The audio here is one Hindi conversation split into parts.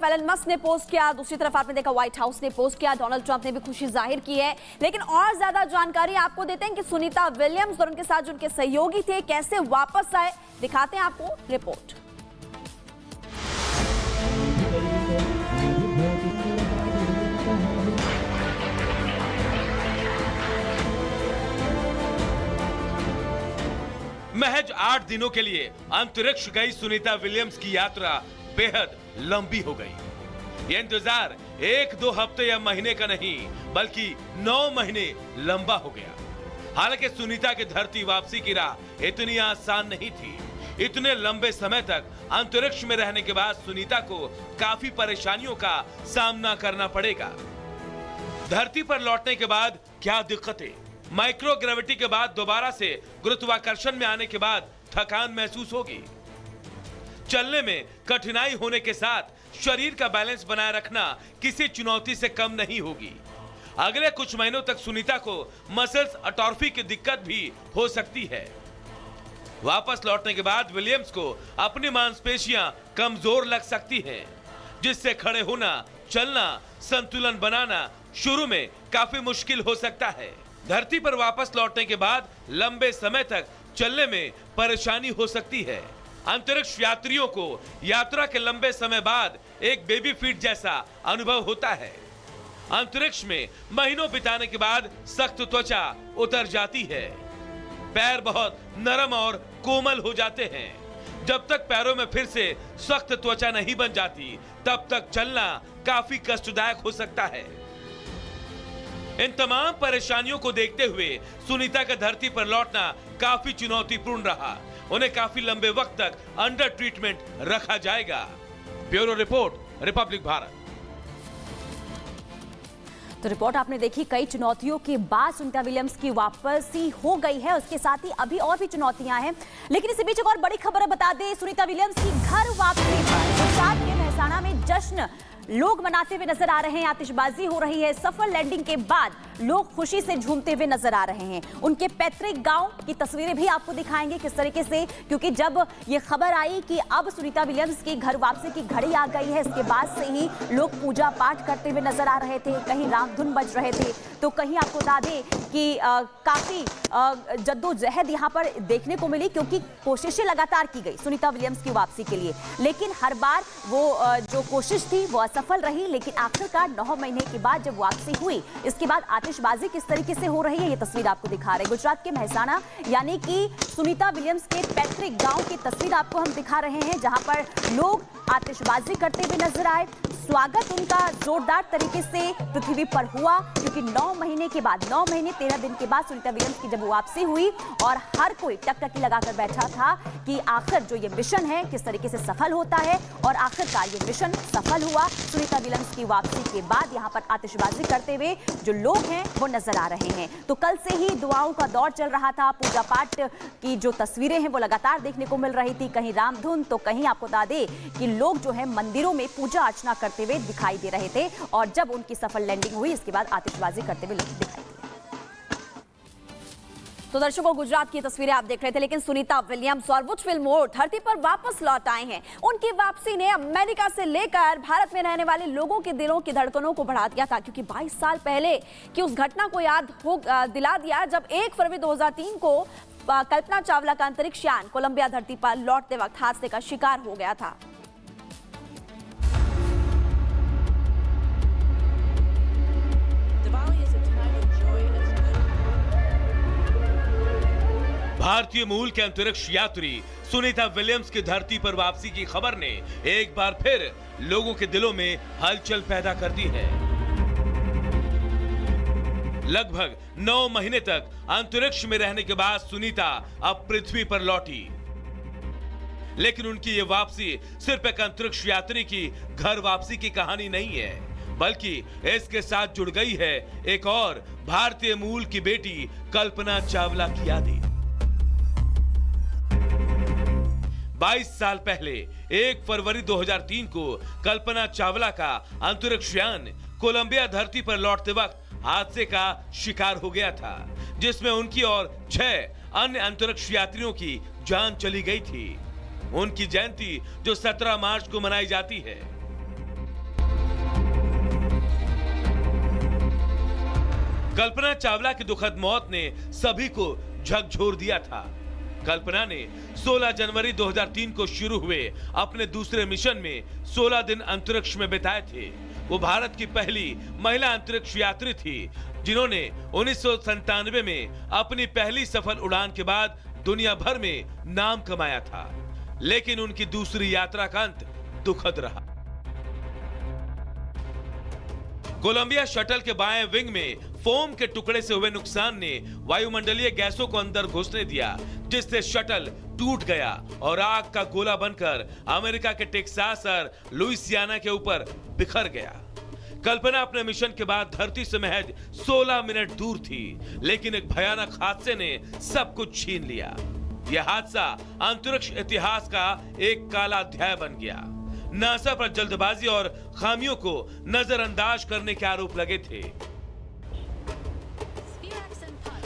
एलन मस्क ने पोस्ट किया, दूसरी तरफ आपने देखा व्हाइट हाउस ने पोस्ट किया, डोनाल्ड ट्रंप ने भी खुशी जाहिर की है। लेकिन और ज्यादा जानकारी आपको देते हैं कि सुनीता विलियम्स और उनके साथ जो उनके सहयोगी थे कैसे वापस आए, दिखाते हैं आपको रिपोर्ट। महज 8 दिनों के लिए अंतरिक्ष गई सुनीता विलियम्स की यात्रा बेहद लंबी हो गई। यह इंतजार 1-2 हफ्ते या महीने का नहीं बल्कि 9 महीने लंबा हो गया। हालांकि सुनीता की धरती वापसी की राह इतनी आसान नहीं थी। इतने लंबे समय तक अंतरिक्ष में रहने के बाद सुनीता को काफी परेशानियों का सामना करना पड़ेगा। धरती पर लौटने के बाद क्या दिक्कतें, माइक्रोग्रेविटी के बाद दोबारा से गुरुत्वाकर्षण में आने के बाद थकान महसूस होगी, चलने में कठिनाई होने के साथ शरीर का बैलेंस बनाए रखना किसी चुनौती से कम नहीं होगी। अगले कुछ महीनों तक सुनीता को मसल्स अटॉर्फी की दिक्कत भी हो सकती है। वापस लौटने के बाद विलियम्स को अपनी मांसपेशियां कमजोर लग सकती हैं, जिससे खड़े होना, चलना, संतुलन बनाना शुरू में काफी मुश्किल हो सकता है। धरती पर वापस लौटने के बाद लंबे समय तक चलने में परेशानी हो सकती है। अंतरिक्ष यात्रियों को यात्रा के लंबे समय बाद एक बेबी फीट जैसा अनुभव होता है। अंतरिक्ष में महीनों बिताने के बाद सख्त त्वचा उतर जाती है। पैर बहुत नरम और कोमल हो जाते हैं। जब तक पैरों में फिर से सख्त त्वचा नहीं बन जाती, तब तक चलना काफी कष्टदायक हो सकता है। इन तमाम परेशानियों को देखते हुए सुनीता का धरती पर लौटना काफी चुनौतीपूर्ण रहा। उन्हें काफी लंबे वक्त तक अंडर ट्रीटमेंट रखा जाएगा। Bureau report, Republic Bharat. तो रिपोर्ट आपने देखी, कई चुनौतियों के बाद सुनीता विलियम्स की वापसी हो गई है। उसके साथ ही अभी और भी चुनौतियां हैं। लेकिन इसी बीच एक और बड़ी खबर बता दें, सुनीता विलियम्स की घर वापसी पर गुजरात के मेहसाणा में जश्न लोग मनाते हुए नजर आ रहे हैं। आतिशबाजी हो रही है। सफल लैंडिंग के बाद लोग खुशी से झूमते हुए नजर आ रहे हैं। उनके पैतृक गांव की तस्वीरें भी आपको दिखाएंगे किस तरीके से, क्योंकि जब ये खबर आई कि अब सुनीता विलियम्स की घर वापसी की घड़ी आ गई है, इसके बाद से ही लोग पूजा पाठ करते हुए नजर आ रहे थे। कहीं रामधुन बज रहे थे, तो कहीं आपको बता दें कि काफी जद्दोजहद यहाँ पर देखने को मिली, क्योंकि कोशिशें लगातार की गई सुनीता विलियम्स की वापसी के लिए। लेकिन हर बार वो जो कोशिश थी वो असफल रही। लेकिन आखिरकार 9 महीने के बाद जब वापसी हुई, इसके बाद आतिशबाजी किस तरीके से हो रही है ये तस्वीर आपको दिखा रहे हैं। गुजरात के मेहसाणा यानी कि सुनीता विलियम्स के पैतृक गांव की तस्वीर आपको हम दिखा रहे हैं, जहां पर लोग आतिशबाजी करते हुए नजर आए। स्वागत उनका जोरदार तरीके से पृथ्वी पर हुआ, क्योंकि 9 महीने के बाद, 9 महीने 13 दिन के बाद सुनीता विलियम्स की जब वापसी हुई और हर कोई टकटकी लगाकर बैठा था कि आखिर जो ये मिशन है किस तरीके से सफल होता है। और आखिरकार ये मिशन सफल हुआ। सुनीता विलियम्स की वापसी के बाद यहाँ पर आतिशबाजी करते हुए जो लोग हैं वो नजर आ रहे हैं। तो कल से ही दुआओं का दौर चल रहा था। पूजा पाठ की जो तस्वीरें हैं वो लगातार देखने को मिल रही थी। कहीं रामधुन तो कहीं आपको बता दें कि लोग जो है मंदिरों में पूजा अर्चना करते हुए दिखाई दे रहे थे। और जब उनकी सफल लैंडिंग हुई, इसके बाद आतिशबाजी करते हुए लोग दिखाई दिए। तो दर्शकों, गुजरात की तस्वीरें आप देख रहे थे। लेकिन सुनीता विलियम्स और वुड विलमोर धरती पर वापस लौट आए हैं। उनकी वापसी ने अमेरिका से लेकर भारत में रहने वाले लोगों के दिलों की धड़कनों को बढ़ा दिया था, क्योंकि 22 साल पहले की उस घटना को याद हो दिला दिया जब 1 फरवरी 2003 को कल्पना चावला का अंतरिक्ष यान कोलंबिया धरती पर लौटते वक्त हादसे का शिकार हो गया था। भारतीय मूल के अंतरिक्ष यात्री सुनीता विलियम्स की धरती पर वापसी की खबर ने एक बार फिर लोगों के दिलों में हलचल पैदा कर दी है। लगभग 9 महीने तक अंतरिक्ष में रहने के बाद सुनीता अब पृथ्वी पर लौटी। लेकिन उनकी ये वापसी सिर्फ एक अंतरिक्ष यात्री की घर वापसी की कहानी नहीं है, बल्कि इसके साथ जुड़ गई है एक और भारतीय मूल की बेटी कल्पना चावला की यादें। 22 साल पहले 1 फरवरी 2003 को कल्पना चावला का अंतरिक्ष यान कोलंबिया धरती पर लौटते वक्त हादसे का शिकार हो गया था, जिसमें उनकी और 6 अन्य अंतरिक्ष यात्रियों की जान चली गई थी। उनकी जयंती जो 17 मार्च को मनाई जाती है, कल्पना चावला की दुखद मौत ने सभी को झकझोर दिया था। कल्पना ने 16 जनवरी 2003 को शुरू हुए अपने दूसरे मिशन में 16 दिन अंतरिक्ष में बिताए थे। वो भारत की पहली महिला अंतरिक्ष यात्री थी, जिन्होंने 1997 में अपनी पहली सफल उड़ान के बाद दुनिया भर में नाम कमाया था। लेकिन उनकी दूसरी यात्रा का अंत दुखद रहा। कोलंबिया शटल के बाएं विंग में फोम के टुकड़े से हुए नुकसान ने वायुमंडलीय गैसों को अंदर घुसने दिया, जिससे शटल टूट गया और आग का गोला बनकर अमेरिका के टेक्सास और लुइसियाना के ऊपर बिखर गया। कल्पना अपने मिशन के बाद धरती से महज 16 मिनट दूर थी, लेकिन एक भयानक हादसे ने सब कुछ छीन लिया। यह हादसा अंतरिक्ष इतिहास का एक काला अध्याय बन गया। नासा पर जल्दबाजी और खामियों को नजरअंदाज करने के आरोप लगे थे।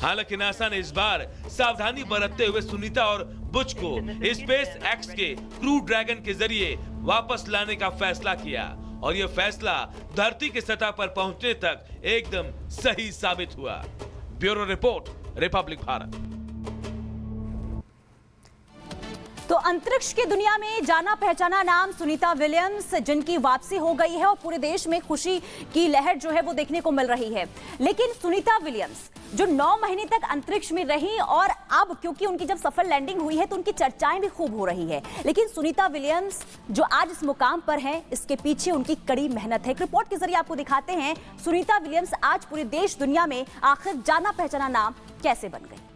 हालांकि नासा ने इस बार सावधानी बरतते हुए सुनीता और बुच को स्पेस एक्स के क्रू ड्रैगन के जरिए वापस लाने का फैसला किया और यह फैसला धरती की सतह पर पहुंचने तक एकदम सही साबित हुआ। Bureau report, Republic Bharat. तो अंतरिक्ष की दुनिया में जाना पहचाना नाम सुनीता विलियम्स, जिनकी वापसी हो गई है और पूरे देश में खुशी की लहर जो है वो देखने को मिल रही है। लेकिन सुनीता विलियम्स जो 9 महीने तक अंतरिक्ष में रही और अब क्योंकि उनकी जब सफल लैंडिंग हुई है तो उनकी चर्चाएं भी खूब हो रही है। लेकिन सुनीता विलियम्स जो आज इस मुकाम पर हैं, इसके पीछे उनकी कड़ी मेहनत है। एक रिपोर्ट के जरिए आपको दिखाते हैं सुनीता विलियम्स आज पूरे देश दुनिया में आखिर जाना पहचाना नाम कैसे बन गई।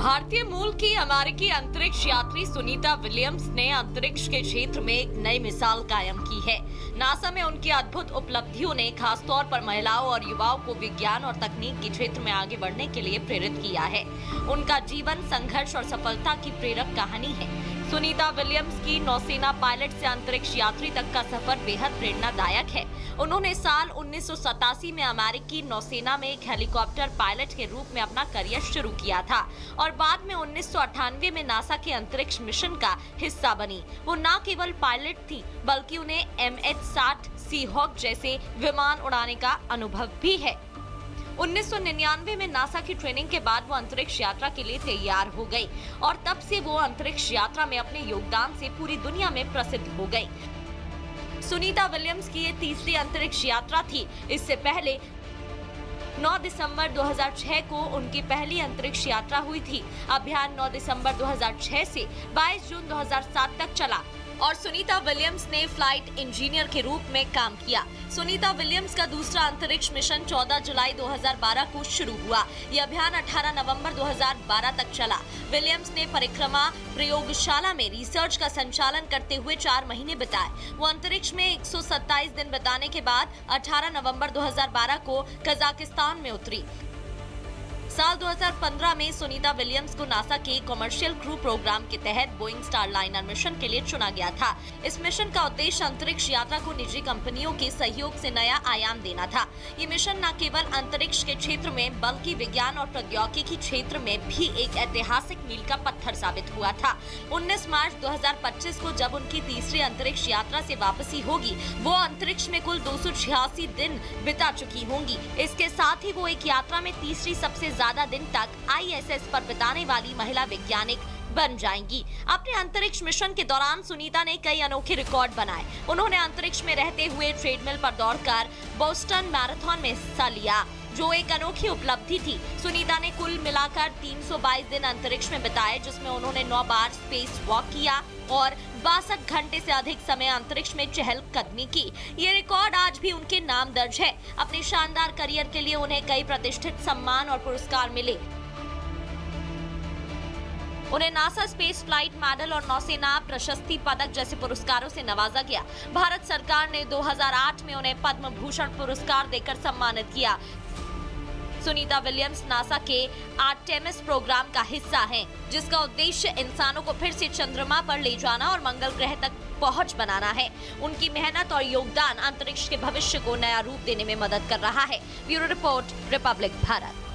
भारतीय मूल की अमेरिकी अंतरिक्ष यात्री सुनीता विलियम्स ने अंतरिक्ष के क्षेत्र में एक नई मिसाल कायम की है। नासा में उनकी अद्भुत उपलब्धियों ने खासतौर पर महिलाओं और युवाओं को विज्ञान और तकनीक के क्षेत्र में आगे बढ़ने के लिए प्रेरित किया है। उनका जीवन संघर्ष और सफलता की प्रेरक कहानी है। सुनीता विलियम्स की नौसेना पायलट से अंतरिक्ष यात्री तक का सफर बेहद प्रेरणादायक है। उन्होंने साल 1987 में अमेरिकी नौसेना में एक हेलीकॉप्टर पायलट के रूप में अपना करियर शुरू किया था और बाद में 1998 में नासा के अंतरिक्ष मिशन का हिस्सा बनी। वो न केवल पायलट थी बल्कि उन्हें MH-60 सीहॉक जैसे विमान उड़ाने का अनुभव भी है। 1999 में नासा की ट्रेनिंग के बाद वो अंतरिक्ष यात्रा के लिए तैयार हो गई और तब से वो अंतरिक्ष यात्रा में अपने योगदान से पूरी दुनिया में प्रसिद्ध हो गई। सुनीता विलियम्स की ये तीसरी अंतरिक्ष यात्रा थी। इससे पहले 9 दिसंबर 2006 को उनकी पहली अंतरिक्ष यात्रा हुई थी। अभियान 9 दिसंबर 2006 से 22 जून 2007 तक चला और सुनीता विलियम्स ने फ्लाइट इंजीनियर के रूप में काम किया। सुनीता विलियम्स का दूसरा अंतरिक्ष मिशन 14 जुलाई 2012 को शुरू हुआ। यह अभियान 18 नवंबर 2012 तक चला। विलियम्स ने परिक्रमा प्रयोगशाला में रिसर्च का संचालन करते हुए 4 महीने बिताए। वो अंतरिक्ष में 127 दिन बिताने के बाद 18 नवंबर 2012 को कजाकिस्तान में उतरी। साल 2015 में सुनीता विलियम्स को नासा के कमर्शियल क्रू प्रोग्राम के तहत बोइंग स्टारलाइनर मिशन के लिए चुना गया था। इस मिशन का उद्देश्य अंतरिक्ष यात्रा को निजी कंपनियों के सहयोग से नया आयाम देना था। ये मिशन न केवल अंतरिक्ष के क्षेत्र में बल्कि विज्ञान और प्रौद्योगिकी क्षेत्र में भी एक ऐतिहासिक मील का पत्थर साबित हुआ था। 19 मार्च 2025 को जब उनकी तीसरी अंतरिक्ष यात्रा से वापसी होगी, वो अंतरिक्ष में कुल 286 दिन बिता चुकी होंगी। इसके साथ ही वो एक यात्रा में तीसरी सबसे ज्यादा दिन तक ISS पर बिताने वाली महिला वैज्ञानिक बन जाएंगी। अपने अंतरिक्ष मिशन के दौरान सुनीता ने कई अनोखे रिकॉर्ड बनाए। उन्होंने अंतरिक्ष में रहते हुए ट्रेडमिल पर दौड़कर बोस्टन मैराथन में हिस्सा लिया, जो एक अनोखी उपलब्धि थी। सुनीता ने कुल मिलाकर 322 दिन अंतरिक्ष में बिताए, जिसमें उन्होंने 9 बार स्पेस वॉक किया और 62 घंटे से अधिक समय अंतरिक्ष में चहलकदमी की। ये रिकॉर्ड आज भी उनके नाम दर्ज है। अपने शानदार करियर के लिए उन्हें कई प्रतिष्ठित सम्मान और पुरस्कार मिले। उन्हें नासा स्पेस फ्लाइट मेडल और नौसेना प्रशस्ति पदक जैसे पुरस्कारों से नवाजा गया। भारत सरकार ने 2008 में उन्हें पद्म भूषण पुरस्कार देकर सम्मानित किया। सुनीता विलियम्स नासा के आर्टेमिस प्रोग्राम का हिस्सा हैं, जिसका उद्देश्य इंसानों को फिर से चंद्रमा पर ले जाना और मंगल ग्रह तक पहुंच बनाना है। उनकी मेहनत और योगदान अंतरिक्ष के भविष्य को नया रूप देने में मदद कर रहा है। Bureau report, Republic Bharat.